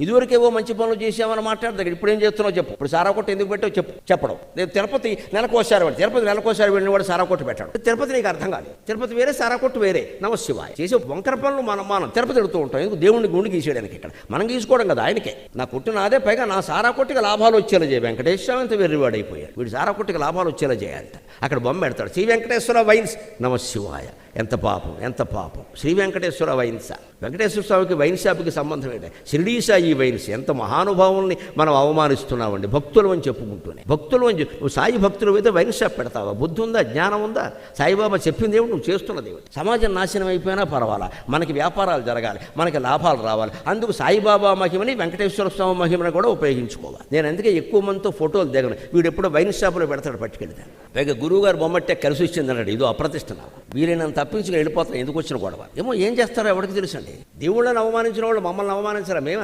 ఇదివరకేవో మంచి పనులు చేసామని మాట్లాడదు. ఇప్పుడు ఏం చేస్తున్నావు చెప్పు. ఇప్పుడు సారా కొట్టు ఎందుకు పెట్టావు చెప్పడం. నేను తిరుపతి నెలకోసారి వెళ్ళిన సారా కొట్టు పెట్టాడు. తిరుపతి నీకు అర్థం కాదు. తిరుపతి వేరే, సారా కొట్టు వేరే. నమశివాయ చేసే వంకర పనులు మనం తిరుపతి ఎడుతూ ఉంటాం. ఎందుకు? దేవుడిని గుండు గీసేయడానికి. ఇక్కడ మనం గీసుకోవడం కదా ఆయనకే. నా కొట్టు నాదే, పైగా నా సారా కొట్టుకి లాభాలు వచ్చేలా చేయ. వెంకటేశ్వర అంత వెర్రివాడు అయిపోయాడు. వీడు సారా కొట్టుకి లాభాలు వచ్చేలా చేయాలంట. అక్కడ బొమ్మ పెడతాడు, శ్రీ వెంకటేశ్వర వైన్స్. నమశివాయ. ఎంత పాపం. శ్రీ వెంకటేశ్వర వైన్స్. వెంకటేశ్వర స్వామికి వైన్ షాప్కి సంబంధం ఏంటి? షిరిడీ సాయి వైన్స్. ఎంత మహానుభావుల్ని మనం అవమానిస్తున్నామండి భక్తులు అని చెప్పుకుంటూనే. భక్తులు అని నువ్వు సాయి భక్తులు అయితే వైన్ షాప్ పెడతావా? బుద్ధి ఉందా? జ్ఞానం ఉందా? సాయిబాబా చెప్పింది ఏమిటి? నువ్వు చేస్తున్నది ఏమిటి? సమాజం నాశనం అయిపోయినా పర్వాలా, మనకి వ్యాపారాలు జరగాలి, మనకి లాభాలు రావాలి. అందుకు సాయిబాబా మహిమని, వెంకటేశ్వర స్వామి మహిమని కూడా ఉపయోగించుకోవాలి. నేను అందుకే ఎక్కువ మందితో ఫోటోలు దిగను. వీడు ఎప్పుడో వైన్ షాపులో పెడతాడు పట్టుకెళ్తాను. పైగా గురువుగారు బొమ్మట్టే కలిసి వచ్చింది అన్నాడు. ఇదో అప్రతిష్ట. నాకు వీరైనంత తప్పించుకుని వెళ్ళిపోతాం. ఎందుకు వచ్చిన గొడవ ఏమో. ఏం చేస్తారో ఎవరికి తెలుసండి. దేవుళ్ళని అవమానించిన వాళ్ళు మమ్మల్ని అవమానించారా? మేము